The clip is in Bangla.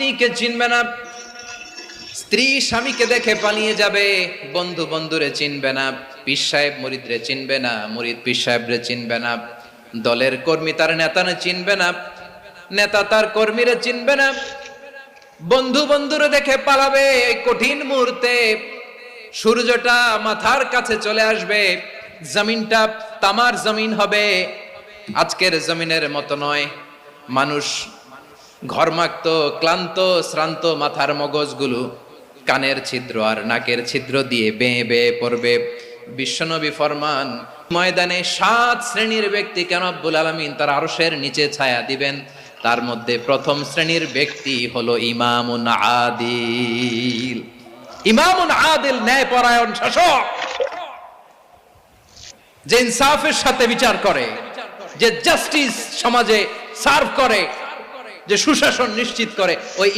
স্ত্রীকে চিনবে না, স্ত্রী স্বামীকে দেখে পালিয়ে যাবে, বন্ধু বন্ধুরে চিনবে না, পীর সাহেব মুরিদরে চিনবে না, মুরিদ পীর সাহেবরে চিনবে না, দলের কর্মী তার নেতারে চিনবে না, নেতা তার কর্মীরে চিনবে না, বন্ধু বন্ধুরে দেখে পালাবে। এই কঠিন মুহূর্তে সূর্যটা মাথার কাছে চলে আসবে, জমিনটা তামার জমিন হবে। আজকের জমিনের মতো নয়। মানুষ ঘর্মাক্ত, ক্লান্ত, শ্রান্ত মাথার মগজগুলো কানের ছিদ্র আর নাকের ছিদ্র দিয়ে বেয়ে বেয়ে পড়বে। বিশ্বনবী ফরমান, ময়দানে 7 শ্রেণীর ব্যক্তিকে রব্বুল আলামিন তার আরশের নিচে ছায়া দিবেন। তার মধ্যে প্রথম শ্রেণীর ব্যক্তি হলো ইমামুন আদিল। ইমামুন আদিল, ন্যায়পরায়ণ শাসক, যে ইনসাফের সাথে বিচার করে, যে জাস্টিস সমাজে সার্ভ করে, যে সুশাসন নিশ্চিত করে, ওই